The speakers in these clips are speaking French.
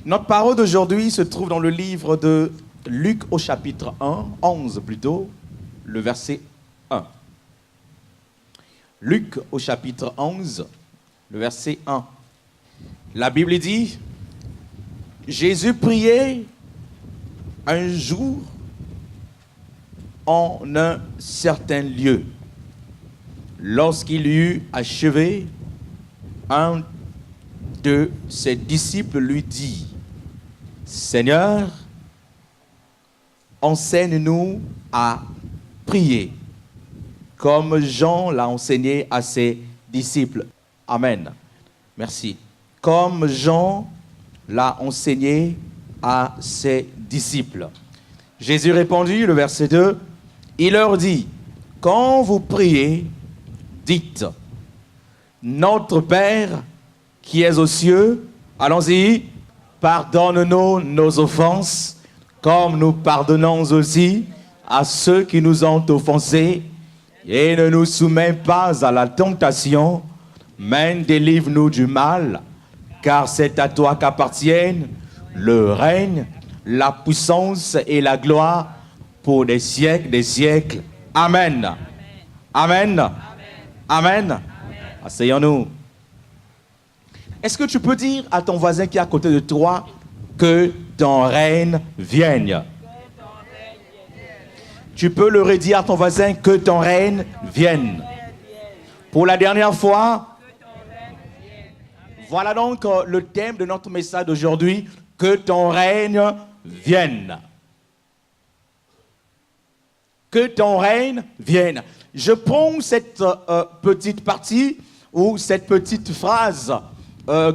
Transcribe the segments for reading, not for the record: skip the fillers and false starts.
Notre parole d'aujourd'hui se trouve dans le livre de Luc au chapitre 11 plutôt, le verset 1. Luc au chapitre 11, le verset 1. La Bible dit, Jésus priait un jour en un certain lieu. Lorsqu'il eut achevé, un de ses disciples lui dit, Seigneur, enseigne-nous à prier, comme Jean l'a enseigné à ses disciples. Amen. Merci. Comme Jean l'a enseigné à ses disciples. Jésus répondit, le verset 2, il leur dit, quand vous priez, dites, Notre Père qui es aux cieux, allons-y, pardonne-nous nos offenses, comme nous pardonnons aussi à ceux qui nous ont offensés, et ne nous soumets pas à la tentation, mais délivre-nous du mal, car c'est à toi qu'appartiennent le règne, la puissance et la gloire pour des siècles. Amen. Amen. Amen. Amen. Asseyons-nous. Est-ce que tu peux dire à ton voisin qui est à côté de toi que ton règne vienne? Tu peux le redire à ton voisin que ton règne vienne. Pour la dernière fois, voilà donc le thème de notre message d'aujourd'hui, que ton règne vienne. Que ton règne vienne. Je prends cette petite partie ou cette petite phrase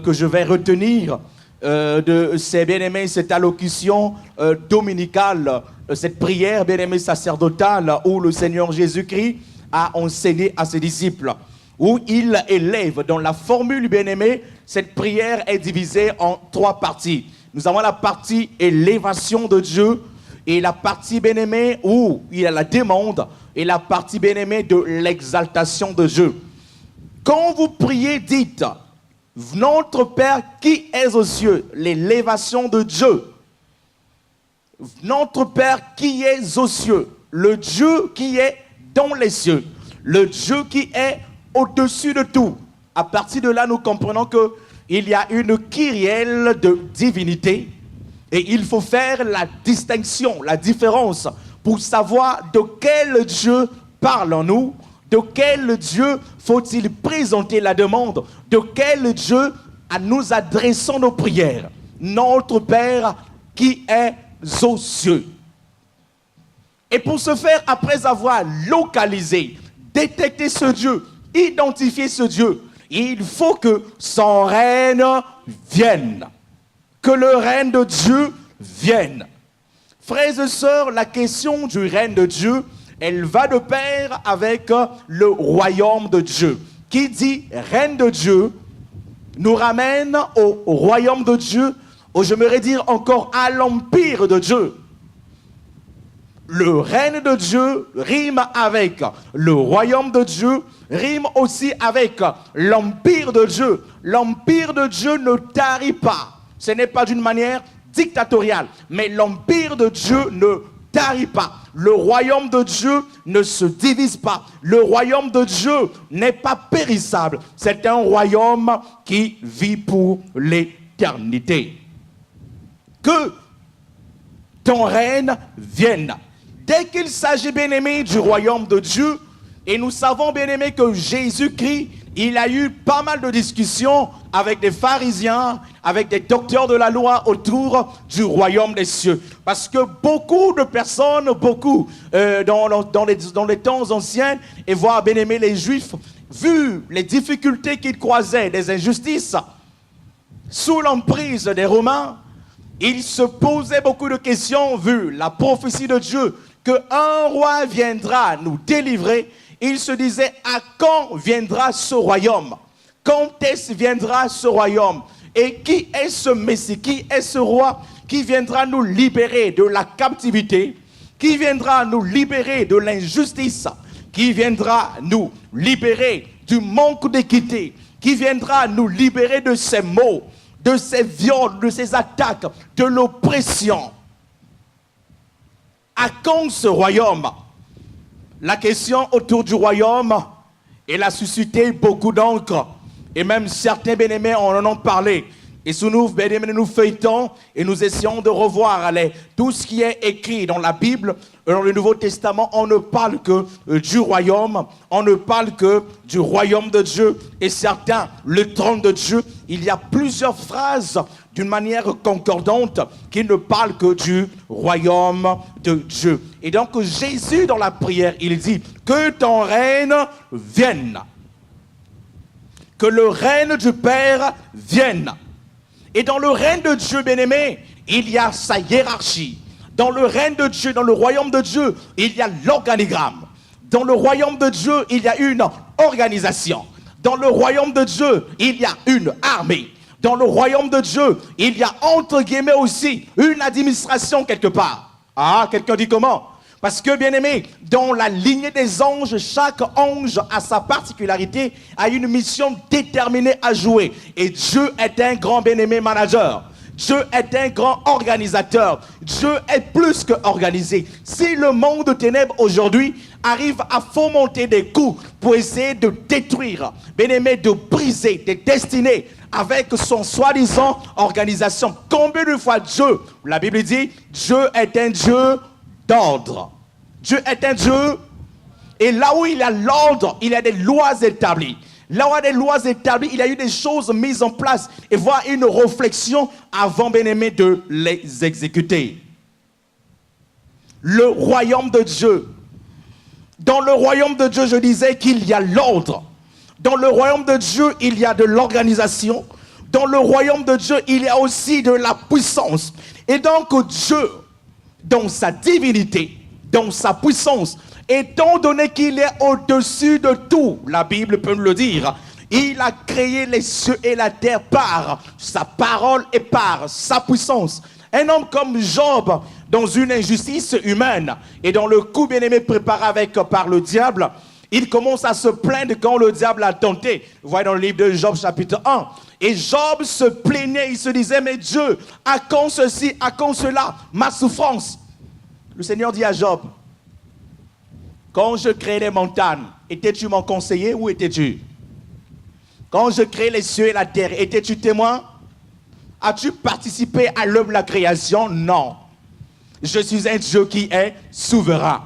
que je vais retenir de ces bien-aimés, cette allocution dominicale, cette prière bien-aimée sacerdotale où le Seigneur Jésus-Christ a enseigné à ses disciples, où il élève dans la formule bien-aimée, cette prière est divisée en 3 parties. Nous avons la partie élévation de Dieu et la partie bien-aimée où il y a la demande et la partie bien-aimée de l'exaltation de Dieu. Quand vous priez, dites, Notre Père qui es aux cieux, l'élévation de Dieu. Notre Père qui est aux cieux, le Dieu qui est dans les cieux, le Dieu qui est au-dessus de tout. À partir de là, nous comprenons qu'il y a une kyrielle de divinité et il faut faire la distinction, la différence pour savoir de quel Dieu parlons-nous, de quel Dieu faut-il présenter la demande, de quel Dieu nous adressons nos prières. Notre Père qui est aux cieux. Et pour ce faire, après avoir localisé, détecté ce Dieu, identifié ce Dieu, il faut que son règne vienne. Que le règne de Dieu vienne. Frères et sœurs, la question du règne de Dieu, elle va de pair avec le royaume de Dieu. Qui dit règne de Dieu nous ramène au royaume de Dieu, ou j'aimerais dire encore à l'empire de Dieu. Le règne de Dieu rime avec le royaume de Dieu, rime aussi avec l'empire de Dieu. L'empire de Dieu ne tarit pas. Ce n'est pas d'une manière dictatoriale, mais l'empire de Dieu ne tarit pas. Le royaume de Dieu ne se divise pas. Le royaume de Dieu n'est pas périssable. C'est un royaume qui vit pour l'éternité. Que ton règne vienne. Dès qu'il s'agit, bien-aimé, du royaume de Dieu, et nous savons, bien-aimé, que Jésus-Christ, il a eu pas mal de discussions avec des pharisiens, avec des docteurs de la loi autour du royaume des cieux. Parce que beaucoup de personnes, dans les temps anciens, et voire, bien-aimé, les Juifs, vu les difficultés qu'ils croisaient, des injustices, sous l'emprise des Romains, ils se posaient beaucoup de questions, vu la prophétie de Dieu, qu'un roi viendra nous délivrer. Il se disait, à quand viendra ce royaume? Quand est-ce viendra ce royaume? Et qui est ce Messie? Qui est ce roi qui viendra nous libérer de la captivité? Qui viendra nous libérer de l'injustice? Qui viendra nous libérer du manque d'équité? Qui viendra nous libérer de ces maux, de ces viols, de ces attaques, de l'oppression. À quand ce royaume? La question autour du royaume, elle a suscité beaucoup d'encre. Et même certains bien-aimés en ont parlé. Et sous nous, bien-aimés, nous feuilletons et nous essayons de revoir tout ce qui est écrit dans la Bible, dans le Nouveau Testament. On ne parle que du royaume, on ne parle que du royaume de Dieu. Et certains, le trône de Dieu, il y a plusieurs phrases d'une manière concordante qui ne parlent que du royaume de Dieu. Et donc Jésus, dans la prière, il dit que ton règne vienne. Que le règne du Père vienne. Et dans le règne de Dieu, bien-aimé, il y a sa hiérarchie. Dans le règne de Dieu, dans le royaume de Dieu, il y a l'organigramme. Dans le royaume de Dieu, il y a une organisation. Dans le royaume de Dieu, il y a une armée. Dans le royaume de Dieu, il y a entre guillemets aussi une administration quelque part. Ah, quelqu'un dit comment? Parce que, bien-aimé, dans la lignée des anges, chaque ange a sa particularité, a une mission déterminée à jouer. Et Dieu est un grand bien-aimé manager. Dieu est un grand organisateur. Dieu est plus que organisé. Si le monde de ténèbres aujourd'hui arrive à fomenter des coups pour essayer de détruire, bien-aimé, de briser des destinées avec son soi-disant organisation, combien de fois Dieu, la Bible dit, Dieu est un Dieu d'ordre. Dieu est un Dieu, et là où il y a l'ordre, il y a des lois établies. Là où il y a des lois établies, il y a eu des choses mises en place et voir une réflexion avant, bien-aimé, de les exécuter. Le royaume de Dieu. Dans le royaume de Dieu, je disais qu'il y a l'ordre. Dans le royaume de Dieu, il y a de l'organisation. Dans le royaume de Dieu, il y a aussi de la puissance. Et donc Dieu, dans sa divinité, dans sa puissance, étant donné qu'il est au-dessus de tout, la Bible peut nous le dire, il a créé les cieux et la terre par sa parole et par sa puissance. Un homme comme Job, dans une injustice humaine et dans le coup bien-aimé préparé par le diable, il commence à se plaindre quand le diable l'a tenté. Vous voyez dans le livre de Job chapitre 1. Et Job se plaignait, il se disait, mais Dieu, à quand ceci, à quand cela, ma souffrance? Le Seigneur dit à Job, quand je créais les montagnes, étais-tu mon conseiller ou étais-tu? Quand je créais les cieux et la terre, étais-tu témoin? As-tu participé à l'œuvre de la création? Non. Je suis un Dieu qui est souverain.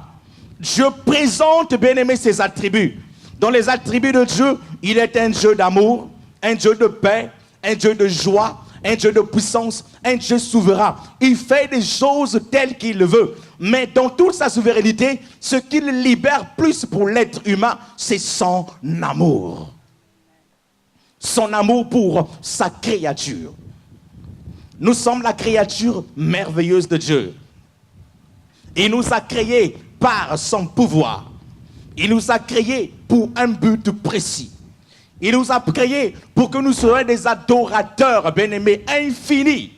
Dieu présente, bien-aimé, ses attributs. Dans les attributs de Dieu, il est un Dieu d'amour, un Dieu de paix, un Dieu de joie, un Dieu de puissance, un Dieu souverain. Il fait des choses telles qu'il le veut. Mais dans toute sa souveraineté, ce qu'il libère plus pour l'être humain, c'est son amour. Son amour pour sa créature. Nous sommes la créature merveilleuse de Dieu. Il nous a créés par son pouvoir. Il nous a créés pour un but précis. Il nous a créés pour que nous soyons des adorateurs, bien-aimés, infinis.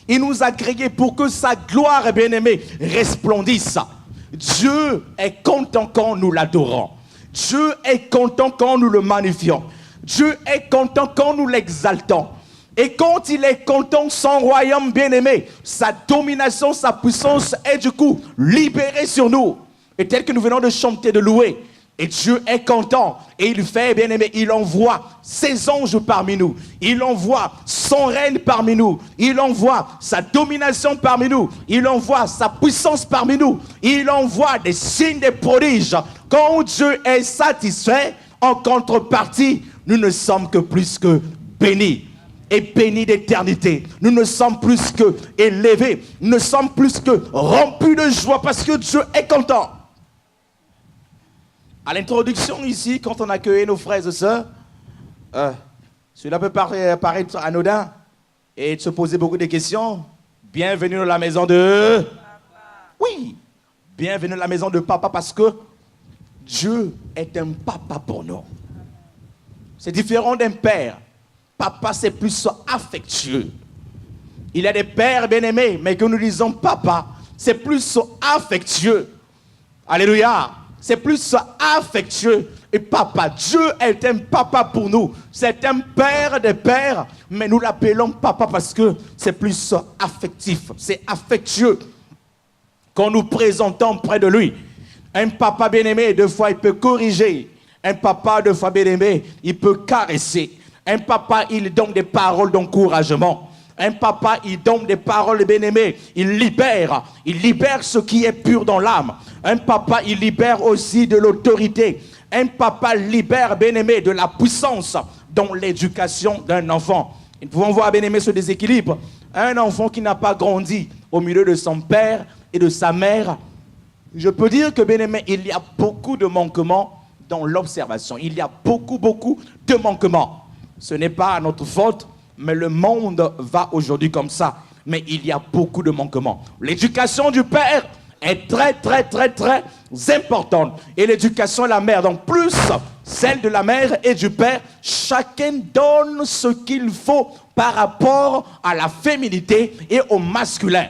Il nous a créés pour que sa gloire, bien-aimée, resplendisse. Dieu est content quand nous l'adorons. Dieu est content quand nous le magnifions. Dieu est content quand nous l'exaltons. Et quand il est content, son royaume bien-aimé, sa domination, sa puissance est du coup libérée sur nous. Et tel que nous venons de chanter, de louer, et Dieu est content, et il fait, bien-aimé, il envoie ses anges parmi nous, il envoie son règne parmi nous, il envoie sa domination parmi nous, il envoie sa puissance parmi nous, il envoie des signes, des prodiges. Quand Dieu est satisfait, en contrepartie, nous ne sommes que plus que bénis. Et bénis d'éternité. Nous ne sommes plus que élevés. Nous ne sommes plus que remplis de joie parce que Dieu est content. À l'introduction ici, quand on accueillait nos frères et sœurs, cela peut paraître anodin et se poser beaucoup de questions. Bienvenue dans la maison de... Papa. Oui, bienvenue dans la maison de papa parce que Dieu est un papa pour nous. C'est différent d'un père. Papa, c'est plus affectueux. Il y a des pères bien-aimés, mais que nous disons papa, c'est plus affectueux. Alléluia. C'est plus affectueux. Et papa, Dieu est un papa pour nous. C'est un père des pères, mais nous l'appelons papa parce que c'est plus affectif, c'est affectueux. Quand nous présentons près de lui, un papa bien-aimé, deux fois il peut corriger. Un papa, deux fois bien-aimé, il peut caresser. Un papa, il donne des paroles d'encouragement. Un papa, il donne des paroles bien-aimées. Il libère ce qui est pur dans l'âme. Un papa, il libère aussi de l'autorité. Un papa libère, bien-aimé, de la puissance dans l'éducation d'un enfant. Nous pouvons voir, bien-aimé, ce déséquilibre. Un enfant qui n'a pas grandi au milieu de son père et de sa mère, je peux dire que, bien-aimé, il y a beaucoup de manquements dans l'observation. Il y a beaucoup de manquements. Ce n'est pas notre faute, mais le monde va aujourd'hui comme ça. Mais il y a beaucoup de manquements. L'éducation du père est très importante. Et l'éducation de la mère, donc plus celle de la mère et du père, chacun donne ce qu'il faut par rapport à la féminité et au masculin.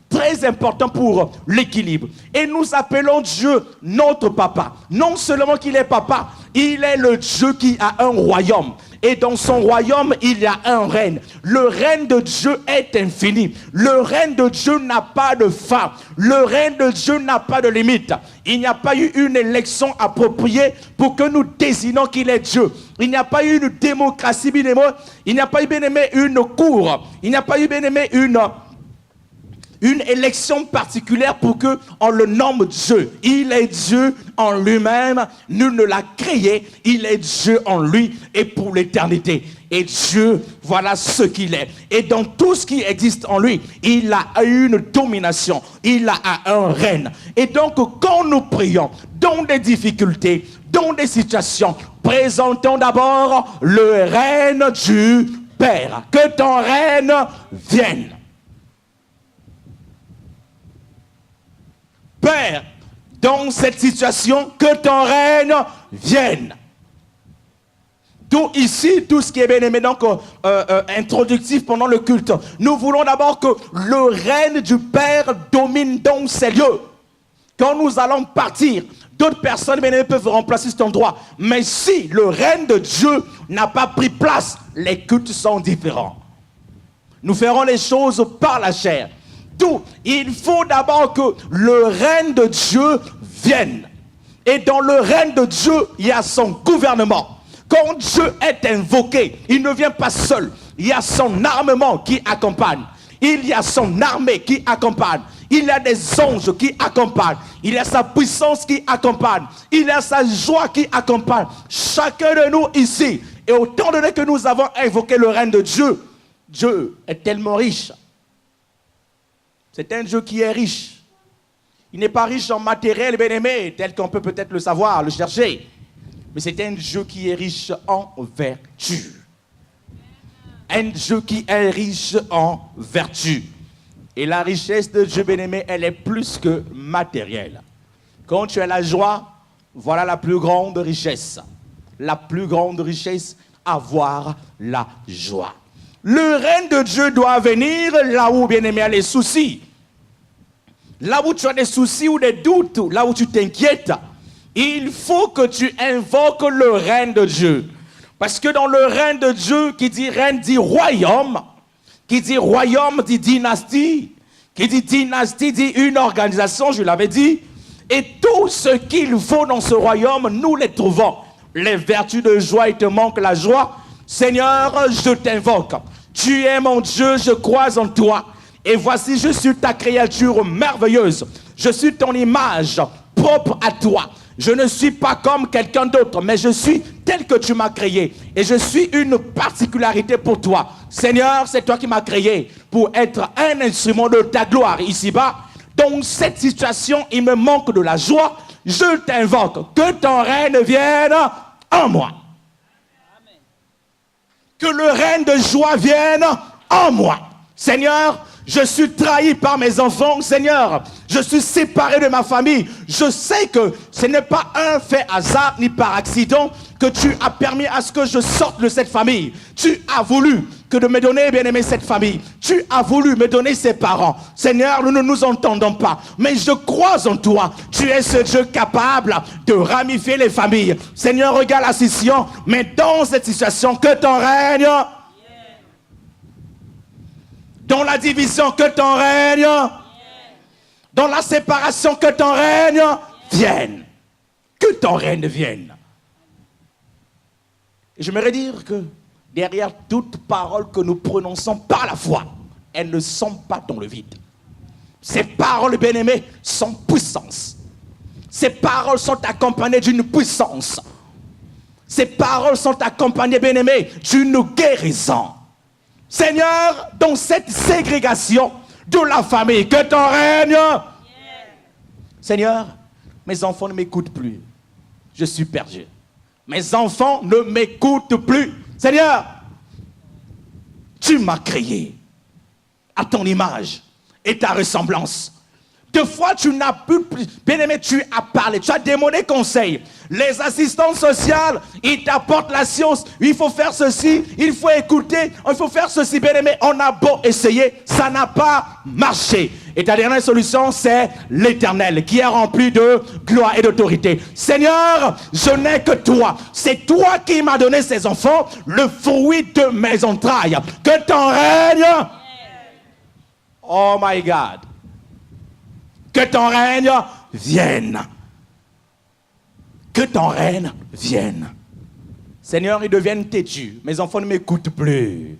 Très important pour l'équilibre. Et nous appelons Dieu notre papa. Non seulement qu'il est papa, il est le Dieu qui a un royaume. Et dans son royaume, il y a un règne. Le règne de Dieu est infini. Le règne de Dieu n'a pas de fin. Le règne de Dieu n'a pas de limite. Il n'y a pas eu une élection appropriée pour que nous désignons qu'il est Dieu. Il n'y a pas eu une démocratie bien-aimée. Il n'y a pas eu bien-aimé une cour. Il n'y a pas eu bien-aimé une élection particulière pour qu'on le nomme Dieu. Il est Dieu en lui-même, nul ne l'a créé, il est Dieu en lui et pour l'éternité. Et Dieu, voilà ce qu'il est. Et dans tout ce qui existe en lui, il a une domination, il a un règne. Et donc, quand nous prions, dans des difficultés, dans des situations, présentons d'abord le règne du Père. Que ton règne vienne. Père, dans cette situation, que ton règne vienne. Tout ici, tout ce qui est bien aimé, donc introductif pendant le culte. Nous voulons d'abord que le règne du Père domine dans ces lieux. Quand nous allons partir, d'autres personnes bien aimées peuvent remplacer cet endroit. Mais si le règne de Dieu n'a pas pris place, les cultes sont différents. Nous ferons les choses par la chair. Tout, il faut d'abord que le règne de Dieu vienne. Et dans le règne de Dieu, il y a son gouvernement. Quand Dieu est invoqué, il ne vient pas seul. Il y a son armement qui accompagne. Il y a son armée qui accompagne. Il y a des anges qui accompagnent. Il y a sa puissance qui accompagne. Il y a sa joie qui accompagne. Chacun de nous ici. Et autant donné que nous avons invoqué le règne de Dieu, Dieu est tellement riche. C'est un Dieu qui est riche. Il n'est pas riche en matériel bien-aimé, tel qu'on peut peut-être le savoir, le chercher. Mais c'est un Dieu qui est riche en vertu. Un Dieu qui est riche en vertu. Et la richesse de Dieu bien-aimé, elle est plus que matérielle. Quand tu as la joie, voilà la plus grande richesse. La plus grande richesse, avoir la joie. Le règne de Dieu doit venir là où, bien-aimé, il y a les soucis. Là où tu as des soucis ou des doutes, là où tu t'inquiètes, il faut que tu invoques le règne de Dieu. Parce que dans le règne de Dieu, qui dit règne dit royaume, qui dit royaume dit dynastie, qui dit dynastie dit une organisation, je l'avais dit. Et tout ce qu'il faut dans ce royaume, nous les trouvons. Les vertus de joie, il te manque la joie. Seigneur, je t'invoque. Tu es mon Dieu, je crois en toi. Et voici, je suis ta créature merveilleuse. Je suis ton image propre à toi. Je ne suis pas comme quelqu'un d'autre, mais je suis tel que tu m'as créé. Et je suis une particularité pour toi. Seigneur, c'est toi qui m'as créé pour être un instrument de ta gloire ici-bas. Dans cette situation, il me manque de la joie. Je t'invoque. Que ton règne vienne en moi. Que le règne de joie vienne en moi. Seigneur, je suis trahi par mes enfants. Seigneur, je suis séparé de ma famille. Je sais que ce n'est pas un fait hasard ni par accident que tu as permis à ce que je sorte de cette famille. Tu as voulu que de me donner, bien-aimé, cette famille. Tu as voulu me donner ses parents. Seigneur, nous ne nous entendons pas, mais je crois en toi. Tu es ce Dieu capable de ramifier les familles. Seigneur, regarde la situation, mais dans cette situation, que ton règne, dans la division, que ton règne, dans la séparation, que ton règne vienne. Que ton règne vienne. Et j'aimerais dire que derrière toute parole que nous prononçons par la foi, elles ne sont pas dans le vide. Ces paroles, bien-aimées, sont puissance. Ces paroles sont accompagnées d'une puissance. Ces paroles sont accompagnées, bien-aimés, d'une guérison. Seigneur, dans cette ségrégation de la famille, que ton règne. Seigneur, mes enfants ne m'écoutent plus. Je suis perdu. Mes enfants ne m'écoutent plus. Seigneur, tu m'as créé à ton image et ta ressemblance. Deux fois, tu n'as plus, bien-aimé, tu as parlé, tu as donné conseil. Les assistantes sociales, ils t'apportent la science. Il faut faire ceci, il faut écouter, il faut faire ceci, bien-aimé. On a beau essayer, ça n'a pas marché. Et ta dernière solution, c'est l'Éternel qui est rempli de gloire et d'autorité. Seigneur, je n'ai que toi. C'est toi qui m'as donné ces enfants, le fruit de mes entrailles. Que ton règne. Oh my God. Que ton règne vienne. Que ton règne vienne. Seigneur, ils deviennent têtus. Mes enfants ne m'écoutent plus.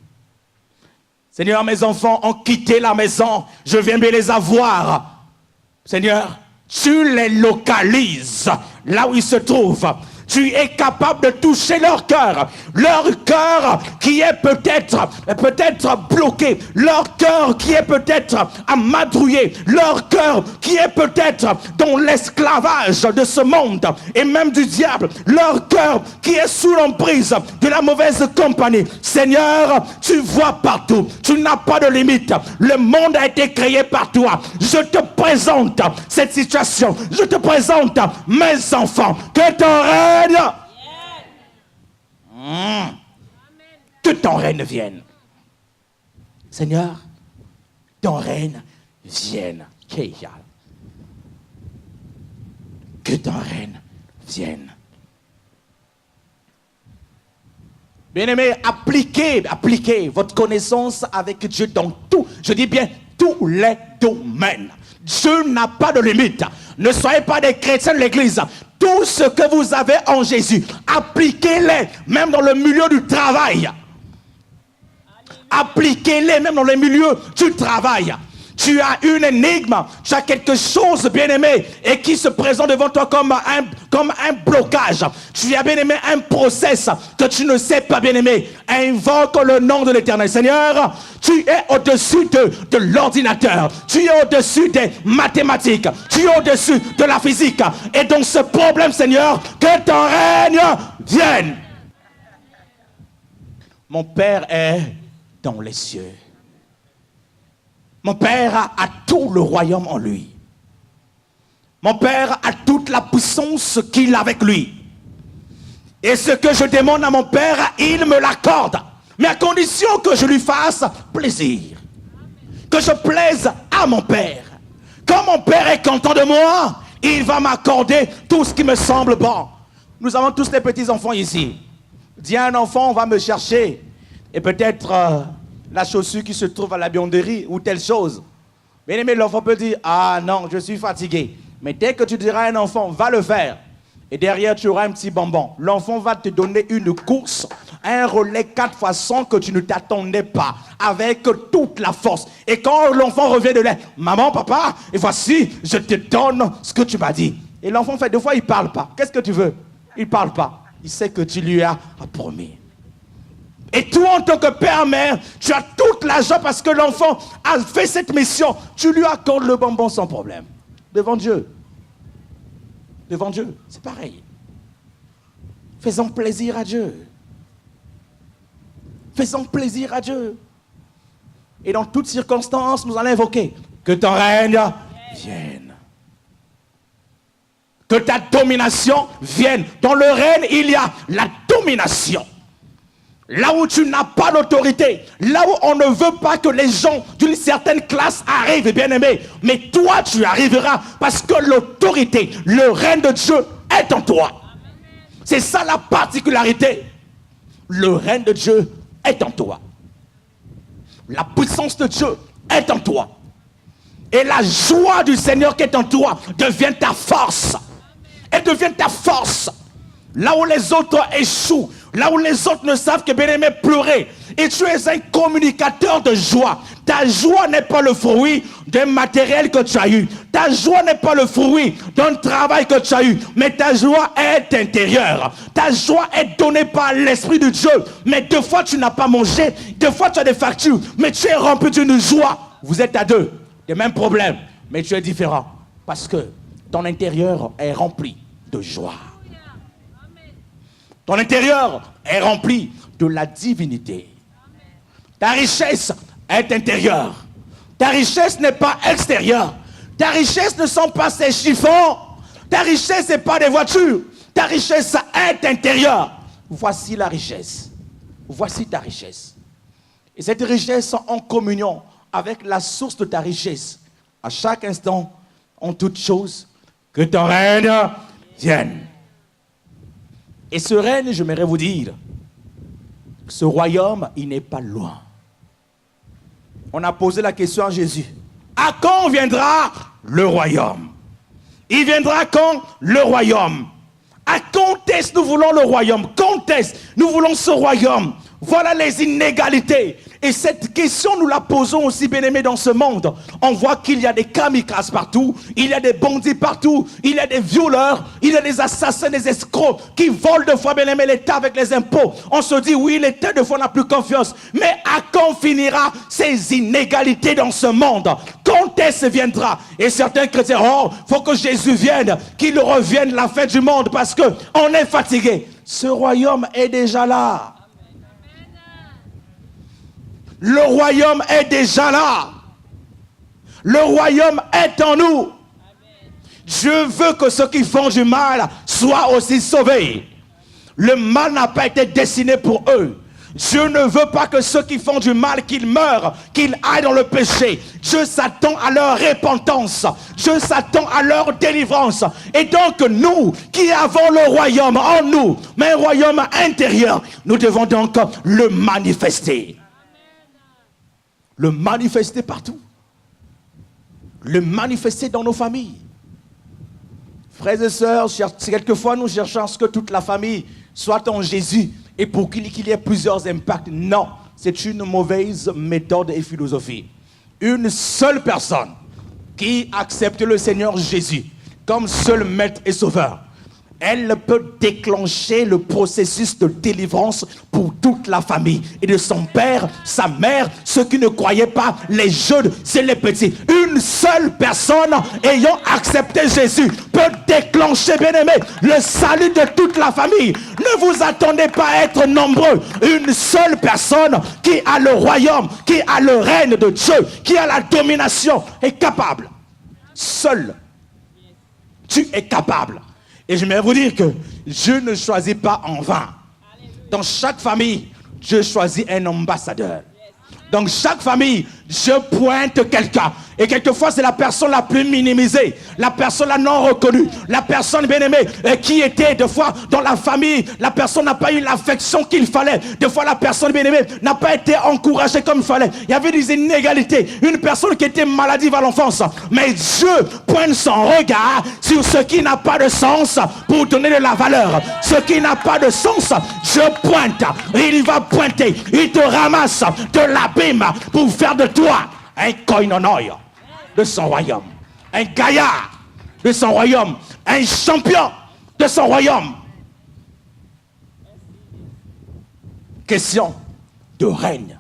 Seigneur, mes enfants ont quitté la maison. Je viens de les avoir. Seigneur, tu les localises là où ils se trouvent. Tu es capable de toucher leur cœur qui est peut-être bloqué, leur cœur qui est peut-être amadouillé, leur cœur qui est peut-être dans l'esclavage de ce monde et même du diable, leur cœur qui est sous l'emprise de la mauvaise compagnie. Seigneur, tu vois partout, tu n'as pas de limite, le monde a été créé par toi. Je te présente cette situation, je te présente mes enfants, que ton règne. Que ton règne vienne. Seigneur, ton règne vienne. Que ton règne vienne. Bien-aimés, appliquez votre connaissance avec Dieu dans tout, je dis bien tous les domaines. Dieu n'a pas de limite. Ne soyez pas des chrétiens de l'église. Tout ce que vous avez en Jésus, appliquez-les, même dans le milieu du travail. Appliquez-les, même dans le milieu du travail. Tu as une énigme, tu as quelque chose, bien-aimé, et qui se présente devant toi comme un blocage. Tu as, bien-aimé, un process que tu ne sais pas, bien-aimé. Invoque le nom de l'Éternel. Seigneur, tu es au-dessus de l'ordinateur. Tu es au-dessus des mathématiques. Tu es au-dessus de la physique. Et donc ce problème, Seigneur, que ton règne vienne. Mon Père est dans les cieux. Mon Père a tout le royaume en lui. Mon Père a toute la puissance qu'il a avec lui. Et ce que je demande à mon Père, il me l'accorde. Mais à condition que je lui fasse plaisir. Que je plaise à mon Père. Quand mon Père est content de moi, il va m'accorder tout ce qui me semble bon. Nous avons tous des petits enfants ici. Dis à un enfant, on va me chercher. Et peut-être... la chaussure qui se trouve à la buanderie ou telle chose. Bien aimé, l'enfant peut dire, ah non, je suis fatigué. Mais dès que tu diras à un enfant, va le faire. Et derrière, tu auras un petit bonbon. L'enfant va te donner une course, un relais 4x100 que tu ne t'attendais pas, avec toute la force. Et quand l'enfant revient de là, maman, papa, et voici, je te donne ce que tu m'as dit. Et l'enfant fait 2 fois, il ne parle pas. Qu'est-ce que tu veux? Il ne parle pas. Il sait que tu lui as promis. Et toi, en tant que père, mère, tu as toute la joie parce que l'enfant a fait cette mission. Tu lui accordes le bonbon sans problème. Devant Dieu. Devant Dieu, c'est pareil. Faisons plaisir à Dieu. Faisons plaisir à Dieu. Et dans toutes circonstances, nous allons invoquer que ton règne vienne. Que ta domination vienne. Dans le règne, il y a la domination. là où tu n'as pas d'autorité, là où on ne veut pas que les gens d'une certaine classe arrivent, bien aimé, mais toi tu arriveras parce que l'autorité, le règne de Dieu est en toi. C'est ça la particularité. Le règne de Dieu est en toi. La puissance de Dieu est en toi. Et la joie du Seigneur qui est en toi devient ta force. Elle devient ta force. Là où les autres échouent, là où les autres ne savent que bien-aimé pleurer, et tu es un communicateur de joie. Ta joie n'est pas le fruit d'un matériel que tu as eu. Ta joie n'est pas le fruit d'un travail que tu as eu. Mais ta joie est intérieure. Ta joie est donnée par l'Esprit de Dieu. Mais deux fois tu n'as pas mangé, deux fois tu as des factures, mais tu es rempli d'une joie. Vous êtes à deux, les mêmes problèmes, mais tu es différent. Parce que ton intérieur est rempli de joie. Ton intérieur est rempli de la divinité. Ta richesse est intérieure. Ta richesse n'est pas extérieure. Ta richesse ne sont pas ces chiffons. Ta richesse n'est pas des voitures. Ta richesse est intérieure. Voici la richesse. Voici ta richesse. Et cette richesse en communion avec la source de ta richesse. À chaque instant, en toute chose, que ton règne vienne. Et ce règne, j'aimerais vous dire, ce royaume, il n'est pas loin. On a posé la question à Jésus. À quand viendra le royaume? Il viendra quand le royaume? À quand est-ce nous voulons le royaume? Quand est-ce nous voulons ce royaume? Voilà les inégalités. Et cette question, nous la posons aussi, bien-aimés, dans ce monde. On voit qu'il y a des kamikazes partout, il y a des bandits partout, il y a des violeurs, il y a des assassins, des escrocs qui volent de fois, bien-aimés, l'État avec les impôts. On se dit, oui, l'État, de fois, n'a plus confiance. Mais à quand finira ces inégalités dans ce monde? Quand est-ce viendra? Et certains chrétiens, oh, il faut que Jésus vienne, qu'il revienne la fin du monde parce qu'on est fatigué. Ce royaume est déjà là. Le royaume est déjà là. Le royaume est en nous. Dieu veut que ceux qui font du mal soient aussi sauvés. Le mal n'a pas été destiné pour eux. Dieu ne veut pas que ceux qui font du mal, qu'ils meurent, qu'ils aillent dans le péché. Dieu s'attend à leur repentance. Dieu s'attend à leur délivrance. Et donc nous, qui avons le royaume en nous, mais un royaume intérieur, nous devons donc le manifester. Le manifester partout. Le manifester dans nos familles. Frères et sœurs, quelquefois nous cherchons à ce que toute la famille soit en Jésus et pour qu'il y ait plusieurs impacts. Non, c'est une mauvaise méthode et philosophie. Une seule personne qui accepte le Seigneur Jésus comme seul maître et sauveur, elle peut déclencher le processus de délivrance pour toute la famille. Et de son père, sa mère, ceux qui ne croyaient pas, les jeunes, c'est les petits. Une seule personne ayant accepté Jésus peut déclencher, bien aimé, le salut de toute la famille. Ne vous attendez pas à être nombreux. Une seule personne qui a le royaume, qui a le règne de Dieu, qui a la domination, est capable. Seul, tu es capable. Et je vais vous dire que Dieu ne choisit pas en vain. Dans chaque famille, Dieu choisit un ambassadeur. Dans chaque famille, Dieu pointe quelqu'un. Et quelquefois, c'est la personne la plus minimisée, la personne la non reconnue, la personne bien-aimée qui était des fois dans la famille. La personne n'a pas eu l'affection qu'il fallait. Des fois, la personne bien-aimée n'a pas été encouragée comme il fallait. Il y avait des inégalités. Une personne qui était maladive à l'enfance. Mais Dieu pointe son regard sur ce qui n'a pas de sens pour donner de la valeur. Ce qui n'a pas de sens, Dieu pointe. Il va pointer. Il te ramasse de l'abîme pour faire de toi un koinonoïa de son royaume, un gaillard de son royaume, un champion de son royaume. Question de règne.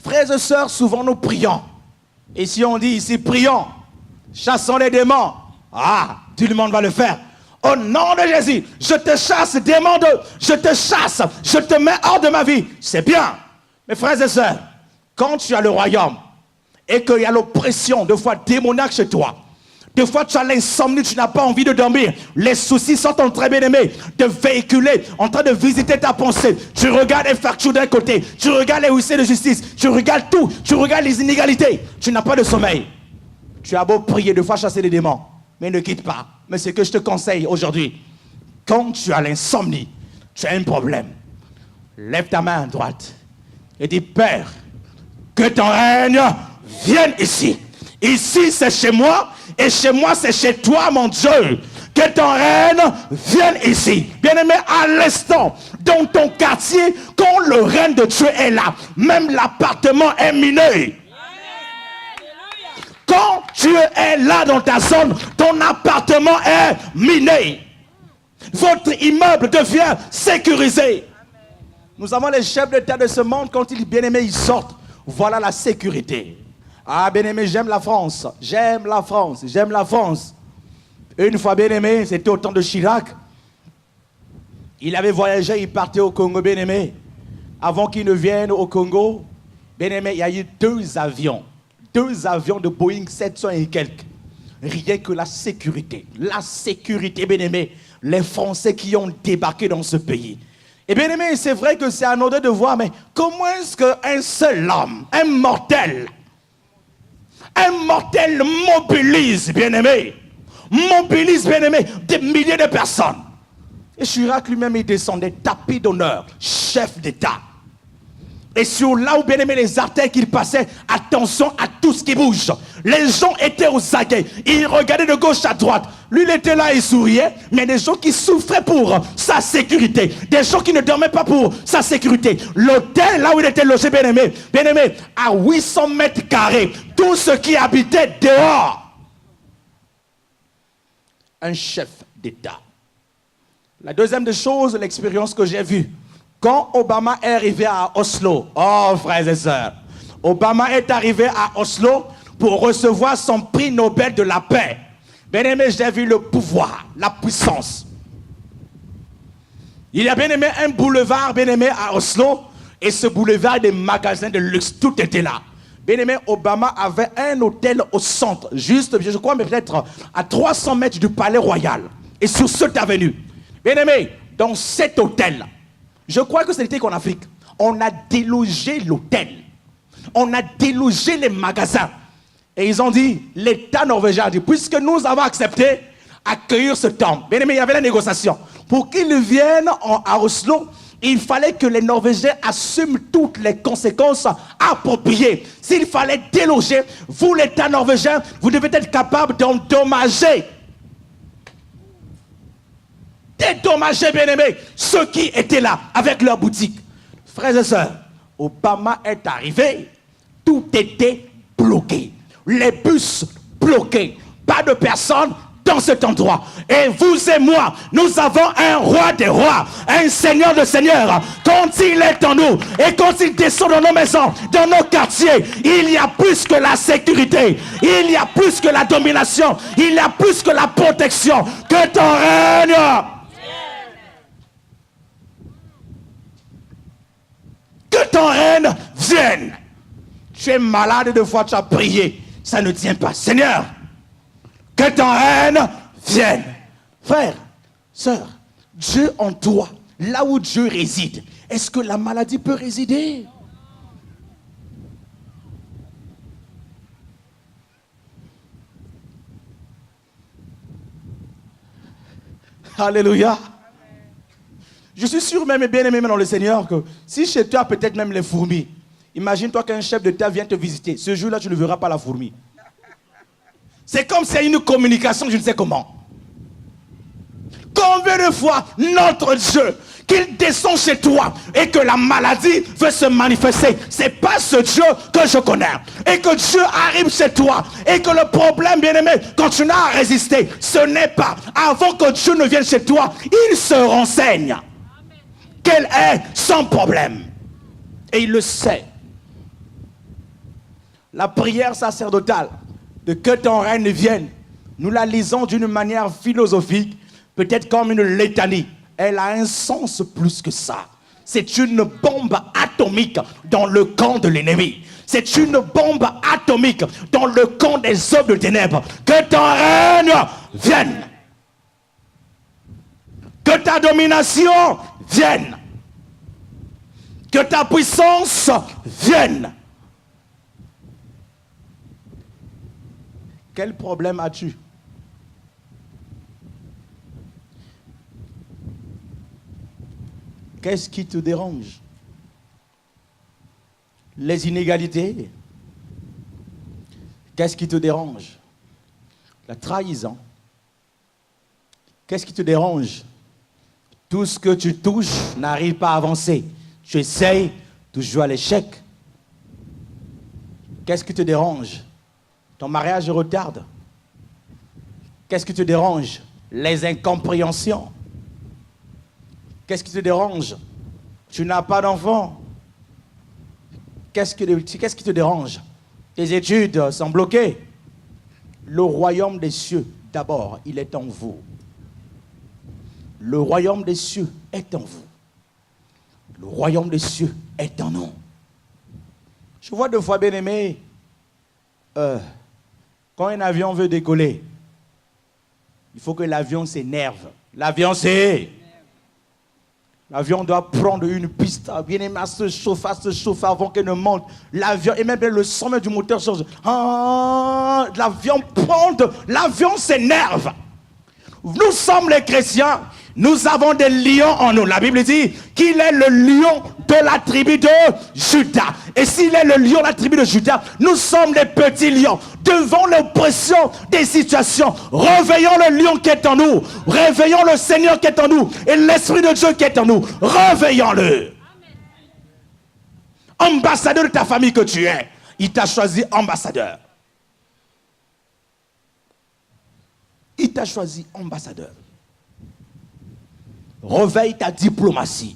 Frères et sœurs, souvent nous prions. Et si on dit ici, prions, chassons les démons. Ah, tout le monde va le faire. Au nom de Jésus, je te chasse, démon je te chasse, je te mets hors de ma vie. C'est bien. Mais frères et sœurs, quand tu as le royaume, et qu'il y a l'oppression de foi démoniaque chez toi, Des fois, tu as l'insomnie, tu n'as pas envie de dormir. Les soucis sont en train, bien-aimé, de véhiculer, en train de visiter ta pensée. Tu regardes les factures d'un côté, tu regardes les huissiers de justice, tu regardes tout, tu regardes les inégalités. Tu n'as pas de sommeil. Tu as beau prier, de fois chasser les démons, mais ne quitte pas. Mais ce que je te conseille aujourd'hui, quand tu as l'insomnie, tu as un problème. Lève ta main droite et dis, Père, que ton règne vienne ici. Ici, c'est chez moi, et chez moi, c'est chez toi, mon Dieu. Que ton règne vienne ici. Bien-aimé, à l'instant, dans ton quartier, quand le règne de Dieu est là, même l'appartement est miné. Quand Dieu est là dans ta zone, ton appartement est miné. Votre immeuble devient sécurisé. Nous avons les chefs d'État de ce monde, quand ils, bien-aimés, ils sortent. Voilà la sécurité. Ah, bien-aimé, j'aime la France. J'aime la France. J'aime la France. Une fois, bien-aimé, c'était au temps de Chirac. Il avait voyagé, il partait au Congo, bien-aimé. Avant qu'il ne vienne au Congo, bien-aimé, il y a eu deux avions de Boeing 700 et quelques. Rien que la sécurité, bien-aimé. Les Français qui ont débarqué dans ce pays. Et bien aimé, c'est vrai que c'est anodin de voir, mais comment est-ce qu'un seul homme, un mortel mobilise, bien aimé, des milliers de personnes. Et Chirac lui-même, il descendait tapis d'honneur, chef d'État. Et sur là où, bien aimé, les artères qu'il passait, attention à tout ce qui bouge. Les gens étaient aux aguets. Ils regardaient de gauche à droite. Lui, il était là, il souriait. Mais des gens qui souffraient pour sa sécurité. Des gens qui ne dormaient pas pour sa sécurité. L'hôtel, là où il était logé, bien aimé, à 800 mètres carrés. Tout ce qui habitait dehors. Un chef d'État. La deuxième des choses, l'expérience que j'ai vue. Quand Obama est arrivé à Oslo, oh frères et sœurs, Obama est arrivé à Oslo pour recevoir son prix Nobel de la paix. Bien aimé, j'ai vu le pouvoir, la puissance. Il y a bien aimé un boulevard, bien aimé à Oslo, et ce boulevard des magasins de luxe, tout était là. Bien aimé, Obama avait un hôtel au centre, juste, je crois, mais peut-être à 300 mètres du palais royal, et sur cette avenue. Bien aimé, dans cet hôtel, je crois que c'était qu'en Afrique, on a délogé l'hôtel. On a délogé les magasins. Et ils ont dit, l'État norvégien a dit, puisque nous avons accepté accueillir ce temple. Bien aimé, il y avait la négociation. Pour qu'ils viennent à Oslo, il fallait que les Norvégiens assument toutes les conséquences appropriées. S'il fallait déloger, vous, l'État norvégien, vous devez être capable d'endommager. Dédommager, bien-aimés, ceux qui étaient là avec leur boutique. Frères et sœurs, Obama est arrivé, tout était bloqué. Les bus bloqués, pas de personnes dans cet endroit. Et vous et moi, nous avons un roi des rois, un seigneur de seigneurs. Quand il est en nous et quand il descend dans nos maisons, dans nos quartiers, il y a plus que la sécurité, il y a plus que la domination, il y a plus que la protection. Que ton règne. Que ton règne vienne. Tu es malade, de fois tu as prié, ça ne tient pas. Seigneur, que ton règne vienne. Frère, sœur, Dieu en toi, là où Dieu réside, est-ce que la maladie peut résider? Alléluia. Je suis sûr même et bien aimé dans le Seigneur que si chez toi peut-être même les fourmis, imagine-toi qu'un chef d'État vient te visiter. Ce jour-là, tu ne verras pas la fourmi. C'est comme s'il y a une communication, je ne sais comment. Combien de fois notre Dieu, qu'il descend chez toi et que la maladie veut se manifester, c'est pas ce Dieu que je connais. Et que Dieu arrive chez toi et que le problème, bien-aimé, quand tu n'as à résister, ce n'est pas avant que Dieu ne vienne chez toi, il se renseigne. Quel est son problème? Et il le sait. La prière sacerdotale de que ton règne vienne, nous la lisons d'une manière philosophique, peut-être comme une litanie. Elle a un sens plus que ça. C'est une bombe atomique atomique dans le camp de l'ennemi. C'est une bombe atomique dans le camp des œuvres de ténèbres. Que ton règne vienne. Que ta domination vienne. Que ta puissance vienne. Quel problème as-tu? Qu'est-ce qui te dérange? Les inégalités? Qu'est-ce qui te dérange? La trahison? Qu'est-ce qui te dérange? Tout ce que tu touches n'arrive pas à avancer. Tu essayes toujours à l'échec. Qu'est-ce qui te dérange? Ton mariage retarde. Qu'est-ce qui te dérange? Les incompréhensions. Qu'est-ce qui te dérange? Tu n'as pas d'enfant. Qu'est-ce qui te dérange? Tes études sont bloquées. Le royaume des cieux, d'abord, il est en vous. Le royaume des cieux est en vous. Le royaume des cieux est en nous. Je vois deux fois, bien aimé, quand un avion veut décoller, il faut que l'avion s'énerve. L'avion doit prendre une piste, bien aimé, à se chauffer avant qu'elle ne monte. L'avion, et même le sommet du moteur change. L'avion pointe, l'avion s'énerve. Nous sommes les chrétiens, nous avons des lions en nous. La Bible dit qu'il est le lion de la tribu de Juda. Et s'il est le lion de la tribu de Juda, nous sommes les petits lions. Devant l'oppression des situations, réveillons le lion qui est en nous. Réveillons le Seigneur qui est en nous. Et l'Esprit de Dieu qui est en nous. Réveillons-le. Ambassadeur de ta famille que tu es, il t'a choisi ambassadeur. Il t'a choisi ambassadeur. Réveille ta diplomatie.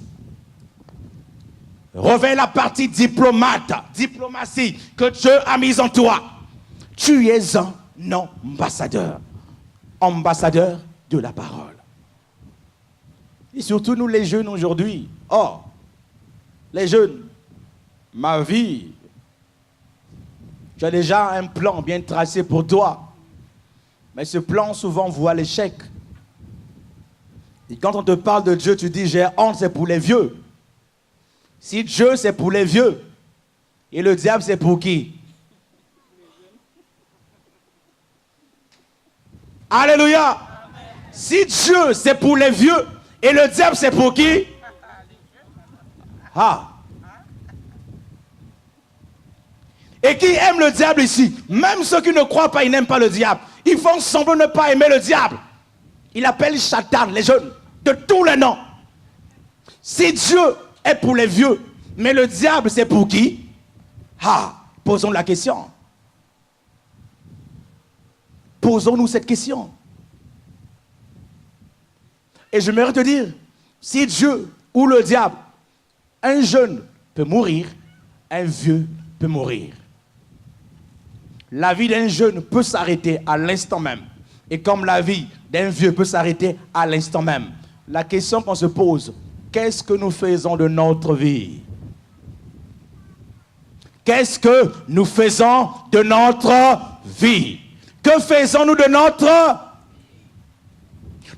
Réveille la partie diplomatie que Dieu a mise en toi. Tu es un ambassadeur. Ambassadeur de la parole. Et surtout nous les jeunes aujourd'hui. Oh, les jeunes, ma vie, tu as déjà un plan bien tracé pour toi. Mais ce plan souvent voit l'échec. Et quand on te parle de Dieu, tu dis j'ai honte, c'est pour les vieux. Si Dieu c'est pour les vieux, et le diable c'est pour qui? Alléluia. Amen. Si Dieu c'est pour les vieux, et le diable c'est pour qui? Ah. Et qui aime le diable ici? Même ceux qui ne croient pas, ils n'aiment pas le diable. Ils font semblant de ne pas aimer le diable. Il appelle Satan, les jeunes, de tous les noms. Si Dieu est pour les vieux, mais le diable c'est pour qui? Ah, posons la question. Posons-nous cette question. Et j'aimerais te dire, si Dieu ou le diable, un jeune peut mourir, un vieux peut mourir. La vie d'un jeune peut s'arrêter à l'instant même. Et comme la vie d'un vieux peut s'arrêter à l'instant même. La question qu'on se pose, qu'est-ce que nous faisons de notre vie? Qu'est-ce que nous faisons de notre vie? Que faisons-nous de notre...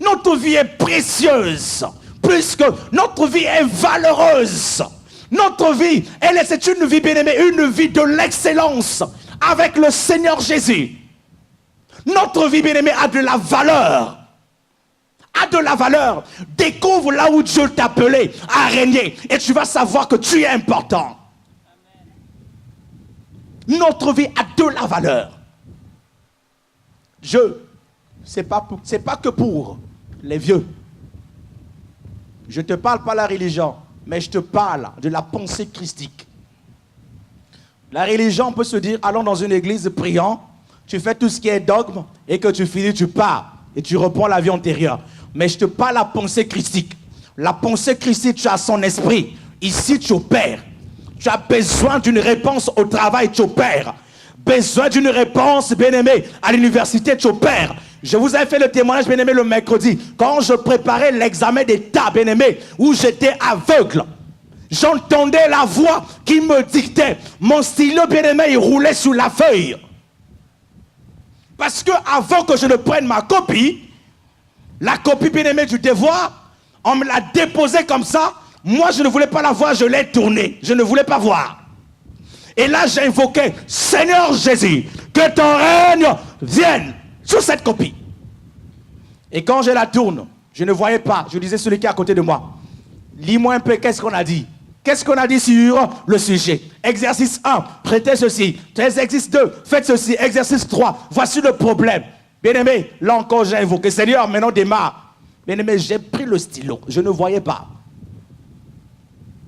Notre vie est précieuse, puisque notre vie est valeureuse. Notre vie, c'est une vie bien-aimée, une vie de l'excellence avec le Seigneur Jésus. Notre vie bien-aimée a de la valeur. A de la valeur. Découvre là où Dieu t'a appelé à régner et tu vas savoir que tu es important. Amen. Notre vie a de la valeur. Dieu, c'est pas que pour les vieux. Je ne te parle pas de la religion, mais je te parle de la pensée christique. La religion peut se dire, allons dans une église priant, tu fais tout ce qui est dogme et que tu finis, tu pars et tu reprends la vie antérieure. Mais je te parle de la pensée christique. La pensée christique, tu as son esprit. Ici, tu opères. Tu as besoin d'une réponse au travail, tu opères. Besoin d'une réponse, bien-aimé, à l'université, tu opères. Je vous ai fait le témoignage, bien-aimé, le mercredi, quand je préparais l'examen d'État, bien-aimé, où j'étais aveugle. J'entendais la voix qui me dictait. Mon stylo bien-aimé, il roulait sur la feuille. Parce que avant que je ne prenne ma copie, la copie bien-aimée du devoir, on me l'a déposée comme ça. Moi, je ne voulais pas la voir, je l'ai tournée. Je ne voulais pas voir. Et là, j'ai invoqué, Seigneur Jésus, que ton règne vienne sur cette copie. Et quand je la tourne, je ne voyais pas. Je disais celui qui est à côté de moi, lis-moi un peu, qu'est-ce qu'on a dit? Qu'est-ce qu'on a dit sur le sujet? Exercice 1, prêtez ceci. Exercice 2, faites ceci. Exercice 3, voici le problème. Bien-aimé, là encore j'ai invoqué, Seigneur, maintenant démarre. Bien-aimé, j'ai pris le stylo, je ne voyais pas.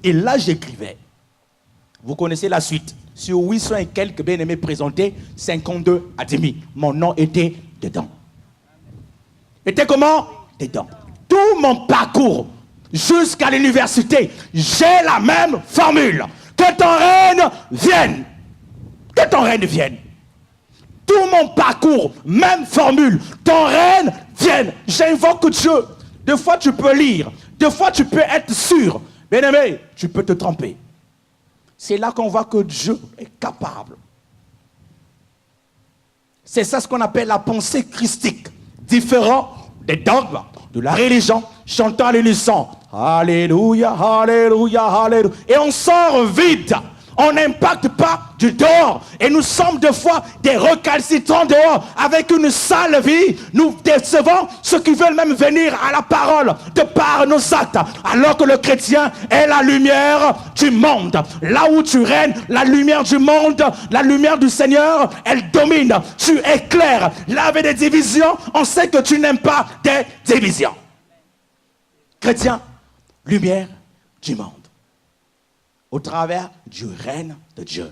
Et là, j'écrivais. Vous connaissez la suite. Sur 800 et quelques bien-aimés présentés, 52 à 10 000. Mon nom était dedans. Était comment? Dedans. Tout mon parcours jusqu'à l'université, j'ai la même formule. Que ton règne vienne. Que ton règne vienne. Tout mon parcours, même formule. Ton règne vienne. J'invoque Dieu. Des fois, tu peux lire. Des fois, tu peux être sûr. Bien-aimé, tu peux te tromper. C'est là qu'on voit que Dieu est capable. C'est ça ce qu'on appelle la pensée christique. Différent des dogmes de la religion, chantant à l'unisson. Alléluia, alléluia, alléluia. Et on sort vite. On n'impacte pas du dehors. Et nous sommes des fois des recalcitrants dehors. Avec une sale vie, nous décevons ceux qui veulent même venir à la parole de par nos actes. Alors que le chrétien est la lumière du monde. Là où tu règnes, la lumière du monde, la lumière du Seigneur, elle domine. Tu éclaires. Là avec des divisions, on sait que tu n'aimes pas des divisions. Chrétien, lumière du monde. Au travers du règne de Dieu.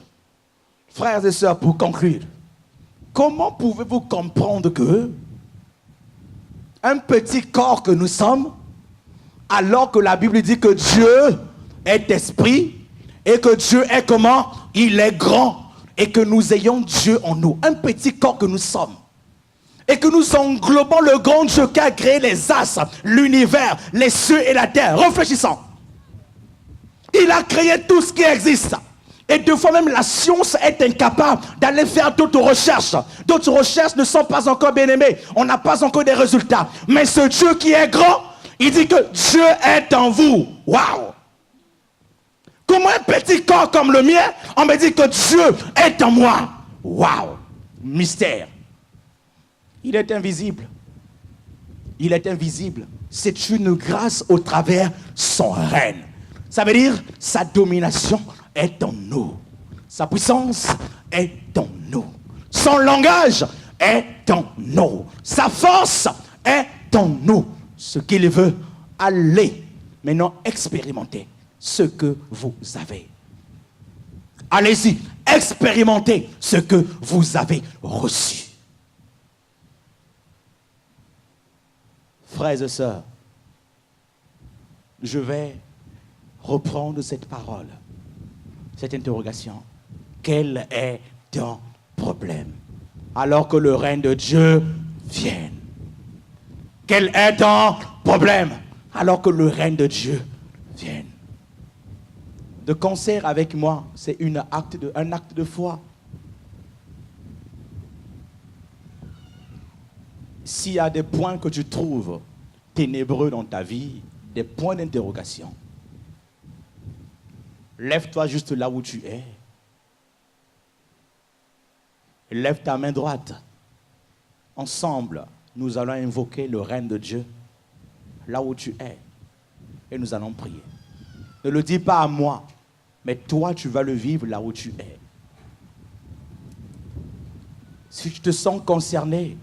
Frères et sœurs, pour conclure, comment pouvez-vous comprendre que un petit corps que nous sommes, alors que la Bible dit que Dieu est esprit et que Dieu est comment? Il est grand et que nous ayons Dieu en nous. Un petit corps que nous sommes. Et que nous englobons le grand Dieu qui a créé les astres, l'univers, les cieux et la terre. Réfléchissons. Il a créé tout ce qui existe. Et deux fois même la science est incapable d'aller faire d'autres recherches. D'autres recherches ne sont pas encore bien aimées. On n'a pas encore des résultats. Mais ce Dieu qui est grand, il dit que Dieu est en vous. Waouh! Comment un petit corps comme le mien, on me dit que Dieu est en moi. Waouh! Mystère. Il est invisible. Il est invisible. C'est une grâce au travers son règne. Ça veut dire sa domination est en nous. Sa puissance est en nous. Son langage est en nous. Sa force est en nous. Ce qu'il veut, allez maintenant expérimenter ce que vous avez. Allez-y, expérimentez ce que vous avez reçu. Frères et sœurs, je vais reprendre cette parole, cette interrogation. Quel est ton problème? Alors que le règne de Dieu vienne. Quel est ton problème? Alors que le règne de Dieu vienne. De concert avec moi, c'est un acte de foi. S'il y a des points que tu trouves ténébreux dans ta vie, des points d'interrogation, lève-toi juste là où tu es. Lève ta main droite. Ensemble, nous allons invoquer le règne de Dieu là où tu es. Et nous allons prier. Ne le dis pas à moi, mais toi, tu vas le vivre là où tu es. Si tu te sens concerné,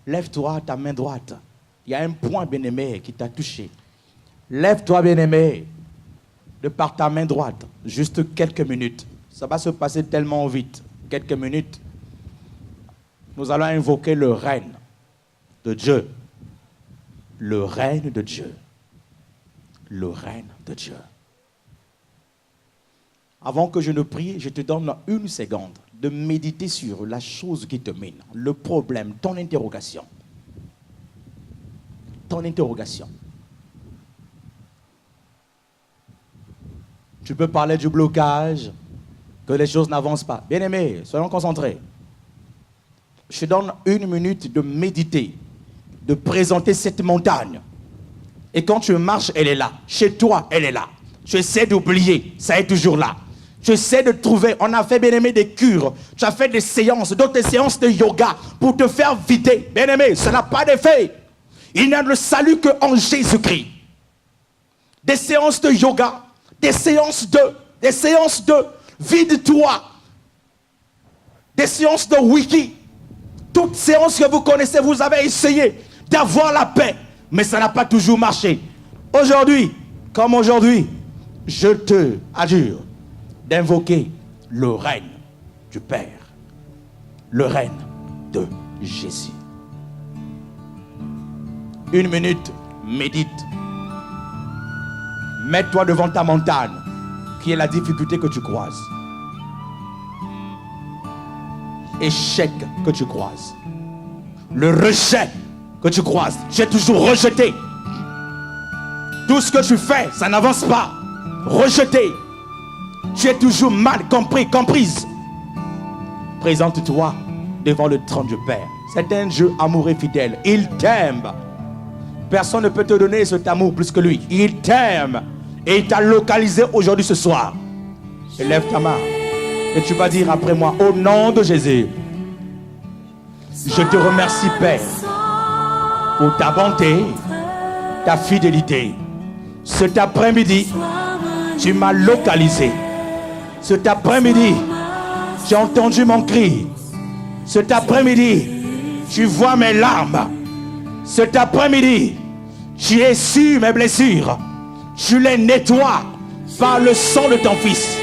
lève-toi ta main droite. Il y a un point, bien-aimé, qui t'a touché. Lève-toi, bien-aimé, de par ta main droite. Juste quelques minutes. Ça va se passer tellement vite. Quelques minutes. Nous allons invoquer le règne de Dieu. Le règne de Dieu. Le règne de Dieu. Avant que je ne prie, je te donne une seconde de méditer sur la chose qui te mine, le problème, ton interrogation. Ton interrogation. Tu peux parler du blocage, que les choses n'avancent pas. Bien-aimés, soyons concentrés. Je te donne 1 minute de méditer, de présenter cette montagne. Et quand tu marches, elle est là. Chez toi, elle est là. Tu essaies d'oublier, ça est toujours là. Tu essaies de trouver, on a fait, bien-aimé, des cures. Tu as fait des séances, d'autres séances de yoga pour te faire vider. Bien-aimé, ça n'a pas d'effet. Il n'y a de salut qu'en Jésus-Christ. Des séances de yoga, des séances de vide-toi, des séances de wiki. Toutes séances que vous connaissez, vous avez essayé d'avoir la paix, mais ça n'a pas toujours marché. Aujourd'hui, comme aujourd'hui, je te adjure d'invoquer le règne du Père, le règne de Jésus. 1 minute, médite. Mets-toi devant ta montagne, qui est la difficulté que tu croises. Échec que tu croises. Le rejet que tu croises. Tu es toujours rejeté. Tout ce que tu fais, ça n'avance pas. Rejeté. Tu es toujours mal compris, comprise. Présente-toi devant le trône du Père. C'est un Dieu amoureux et fidèle. Il t'aime. Personne ne peut te donner cet amour plus que lui. Il t'aime. Et il t'a localisé aujourd'hui ce soir. Lève ta main. Et tu vas dire après moi, au nom de Jésus, je te remercie, Père, pour ta bonté, ta fidélité. Cet après-midi, tu m'as localisé. Cet après-midi, tu as entendu mon cri. Cet après-midi, tu vois mes larmes. Cet après-midi, tu essuies mes blessures. Tu les nettoies par le sang de ton Fils.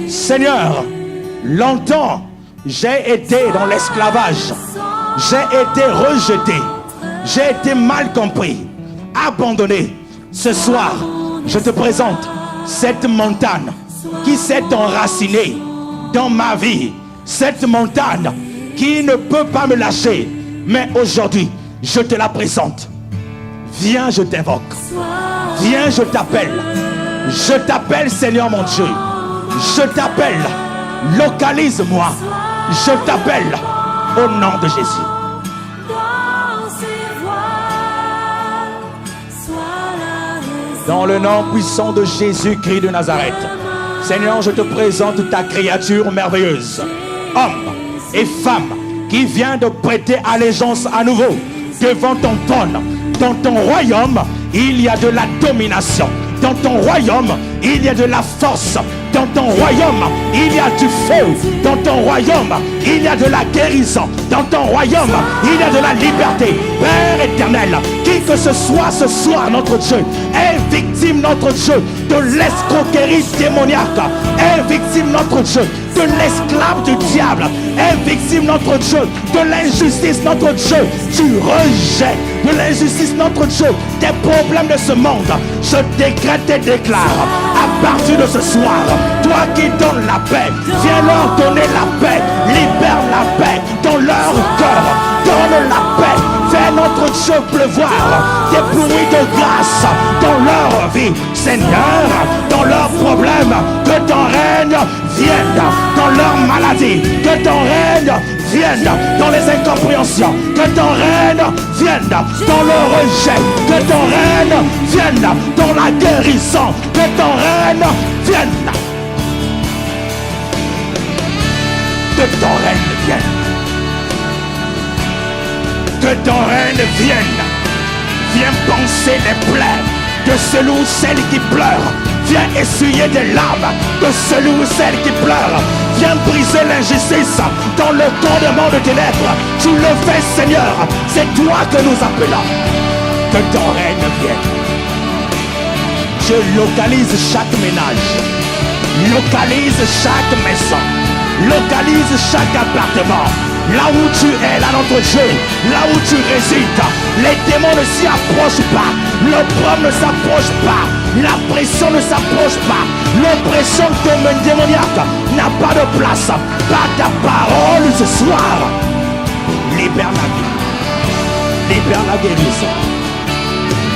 Seigneur, longtemps, j'ai été dans l'esclavage. J'ai été rejeté. J'ai été mal compris, abandonné. Ce soir, je te présente cette montagne qui s'est enracinée dans ma vie. Cette montagne qui ne peut pas me lâcher. Mais aujourd'hui, je te la présente. Viens, je t'invoque. Viens, je t'appelle. Je t'appelle, Seigneur mon Dieu. Je t'appelle. Localise-moi. Je t'appelle au nom de Jésus. Dans le nom puissant de Jésus-Christ de Nazareth. Seigneur, je te présente ta créature merveilleuse. Homme et femme qui vient de prêter allégeance à nouveau devant ton trône. Dans ton royaume, il y a de la domination. Dans ton royaume, il y a de la force. Dans ton royaume, il y a du feu. Dans ton royaume, il y a de la guérison. Dans ton royaume, il y a de la liberté. Père éternel, qui que ce soit ce soir, notre Dieu, est victime, notre Dieu, de l'escroquerie démoniaque. Est victime, notre Dieu, de l'esclave du diable. Est victime, notre Dieu, de l'injustice, notre Dieu, du rejet, de l'injustice, notre Dieu, des problèmes de ce monde. Je décrète et déclare, à partir de ce soir, toi qui donnes la paix, viens leur donner la paix, libère la paix dans leur cœur, donne la paix, fais notre Dieu pleuvoir des pluies de grâce dans leur vie, Seigneur, dans leurs problèmes, que ton règne vienne, dans leur maladie, que ton règne vienne, dans les incompréhensions, que ton règne vienne, dans le rejet, que ton règne vienne, dans la guérison, que ton règne vienne. Que ton règne vienne. Que ton règne vienne. Viens penser les plaies de celui ou celle qui pleure. Viens essuyer des larmes de celui ou celle qui pleure. Viens briser l'injustice dans le commandement de tes lèvres. Tu le fais, Seigneur. C'est toi que nous appelons. Que ton règne vienne. Je localise chaque ménage. Localise chaque maison. Localise chaque appartement. Là où tu es, là notre Dieu, là où tu résides, les démons ne s'y approchent pas, l'opprobre ne s'approche pas, la pression ne s'approche pas, l'oppression démoniaque n'a pas de place. Par ta parole ce soir, libère la vie, libère la guérison,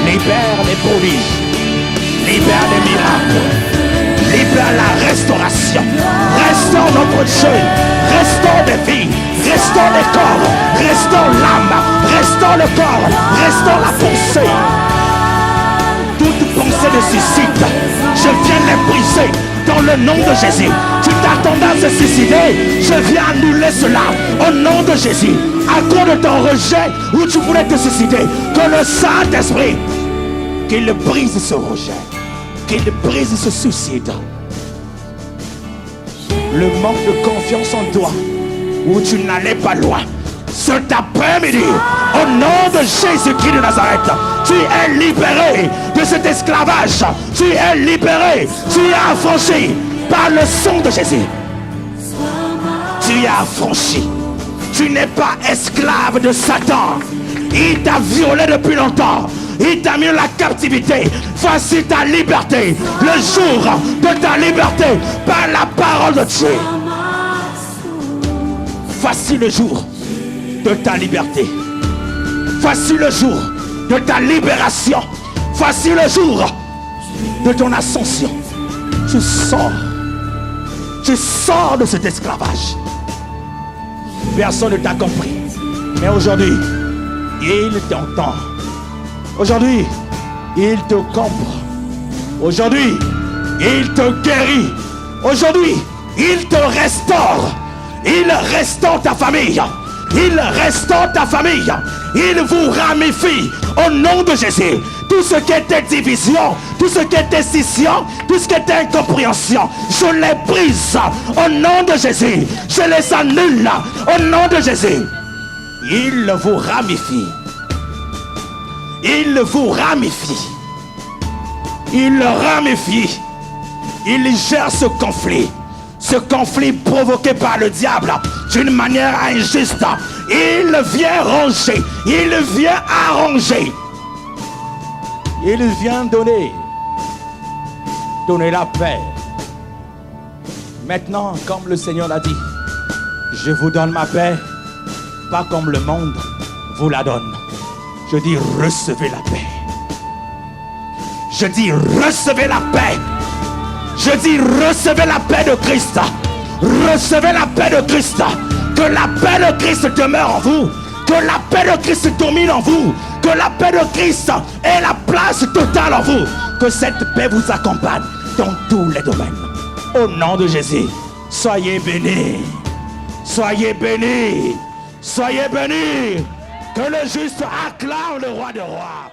libère les prodiges, libère les miracles, libère vers la restauration. Restaure notre Dieu, restaure des vies, restaure les corps, restaure l'âme, restaure le corps, restaure la pensée. Toute pensée de suicide, je viens les briser dans le nom de Jésus. Tu t'attendais à se suicider, je viens annuler cela au nom de Jésus. À cause de ton rejet où tu voulais te suicider, que le Saint-Esprit, qu'il brise ce rejet, qu'il brise ce suicide. Le manque de confiance en toi, où tu n'allais pas loin, cet après-midi, au nom de Jésus-Christ de Nazareth, tu es libéré de cet esclavage. Tu es libéré, tu es affranchi par le sang de Jésus. Tu es affranchi. Tu n'es pas esclave de Satan. Il t'a violé depuis longtemps. Il t'a mis dans la captivité. Voici ta liberté. Le jour de ta liberté par la parole de Dieu. Voici le jour de ta liberté. Voici le jour de ta libération. Voici le jour de ton ascension. Tu sors. Tu sors de cet esclavage. Personne ne t'a compris. Mais aujourd'hui, il t'entend. Aujourd'hui, il te comprend. Aujourd'hui, il te guérit. Aujourd'hui, il te restaure. Il restaure ta famille. Il restaure ta famille. Il vous ramifie au nom de Jésus. Tout ce qui était division, tout ce qui était scission, tout ce qui était incompréhension, je les brise au nom de Jésus. Je les annule au nom de Jésus. Il vous ramifie. Il vous ramifie. Il le ramifie. Il gère ce conflit. Ce conflit provoqué par le diable d'une manière injuste. Il vient ranger. Il vient arranger. Il vient donner la paix. Maintenant, comme le Seigneur l'a dit, je vous donne ma paix, pas comme le monde vous la donne. Je dis, recevez la paix. Je dis, recevez la paix. Je dis, recevez la paix de Christ. Recevez la paix de Christ. Que la paix de Christ demeure en vous. Que la paix de Christ domine en vous. Que la paix de Christ ait la place totale en vous. Que cette paix vous accompagne dans tous les domaines. Au nom de Jésus, soyez bénis. Soyez bénis. Soyez bénis. Que le juste acclame le roi des rois.